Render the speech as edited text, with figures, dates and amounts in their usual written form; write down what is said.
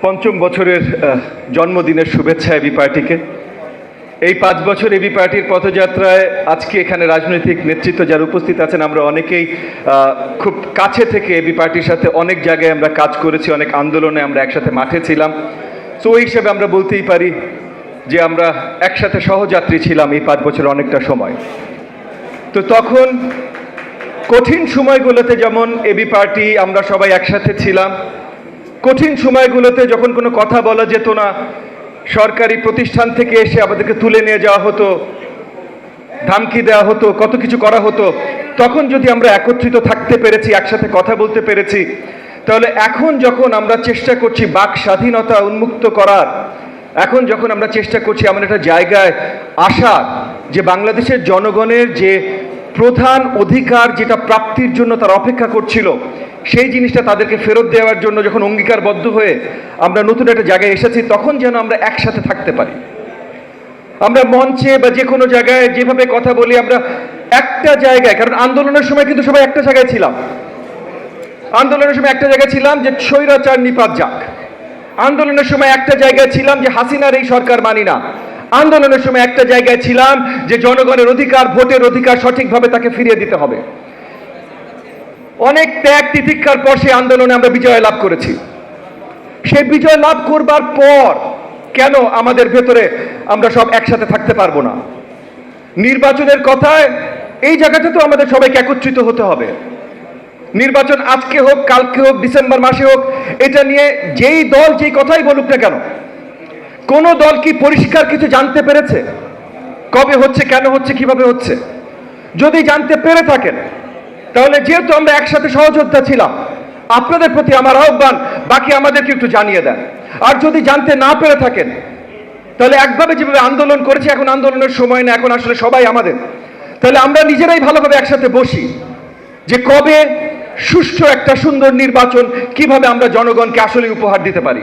পঞ্চম বছরের জন্মদিনের শুভেচ্ছা এবি পার্টিকে। এই 5 বছর এবি পার্টির পথযাত্রায় আজকে এখানে রাজনৈতিক নেতৃত্ব যারা উপস্থিত আছেন, আমরা অনেকেই খুব কাছে থেকে এবি পার্টির সাথে অনেক জায়গায় আমরা কাজ করেছি, অনেক আন্দোলনে আমরা একসাথে মাঠে ছিলাম। তো ওই হিসেবে আমরা বলতেই পারি যে আমরা একসাথে সহযাত্রী ছিলাম এই 5 বছর অনেকটা সময়। তো তখন কঠিন সময়গুলোতে যেমন এবি পার্টি আমরা সবাই একসাথে ছিলাম, কঠিন সময়গুলোতে যখন কোনো কথা বলা যেত না, সরকারি প্রতিষ্ঠান থেকে এসে আমাদেরকে তুলে নিয়ে যাওয়া হতো, ধমকি দেওয়া হতো, কত কিছু করা হতো, তখন যদি আমরা একত্রিত থাকতে পেরেছি, একসাথে কথা বলতে পেরেছি, তাহলে এখন যখন আমরা চেষ্টা করছি বাক স্বাধীনতা উন্মুক্ত করার, এখন যখন আমরা চেষ্টা করছি এমন একটা জায়গায় আসার যে বাংলাদেশের জনগণের যে প্রধান অধিকার যেটা প্রাপ্তির জন্য তারা অপেক্ষা করছিল, সেই জিনিসটা তাদেরকে ফেরত দেওয়ার জন্য যখন অঙ্গীকারবদ্ধ হয়ে আমরা নতুন একটা জায়গায় এসেছি, তখন যেন আমরা একসাথে থাকতে পারি। আমরা মঞ্চে বা যে কোনো জায়গায় যেভাবে কথা বলি, আমরা একটা জায়গায়, কারণ আন্দোলনের সময় কিন্তু সবাই একটা জায়গায় ছিলাম, আন্দোলনের সময় একটা জায়গায় ছিলাম যে স্বৈরাচার নিপাত যাক, আন্দোলনের সময় একটা জায়গায় ছিলাম যে হাসিনার এই সরকার মানি না, আন্দোলনের সময় একটা জায়গায় ছিলাম যে জনগণের অধিকার, ভোটের অধিকার সঠিকভাবে তাকে ফিরিয়ে দিতে হবে। অনেক ত্যাগ তিতিক্ষার পর সেই আন্দোলনে আমরা বিজয় লাভ করেছি। সেই বিজয় লাভ করবার পর কেন আমাদের ভেতরে আমরা সব একসাথে থাকতে পারবো না? নির্বাচনের কথায় এই জায়গাতে তো আমাদের সবাইকে একত্রিত হতে হবে। নির্বাচন আজকে হোক, কালকে হোক, ডিসেম্বর মাসে হোক, এটা নিয়ে যেই দল যেই কথাই বলুক না কেন, কোন দল কি পরিষ্কার কিছু জানতে পেরেছে? কবে হচ্ছে, কেন হচ্ছে, কিভাবে হচ্ছে? যদি জানতে পেরে থাকেন, তাহলে যেহেতু আমরা একসাথে সহযোদ্ধা ছিলাম, আপনাদের প্রতি আমার আহ্বান, বাকি আমাদেরকে একটু জানিয়ে দেন। আর যদি জানতে না পেরে থাকেন, তাহলে একভাবে যেভাবে আন্দোলন করেছি, এখন আন্দোলনের সময় না, এখন আসলে সবাই আমাদের, তাহলে আমরা নিজেরাই ভালোভাবে একসাথে বসি যে কবে সুষ্ঠু একটা সুন্দর নির্বাচন কিভাবে আমরা জনগণকে আসলে উপহার দিতে পারি।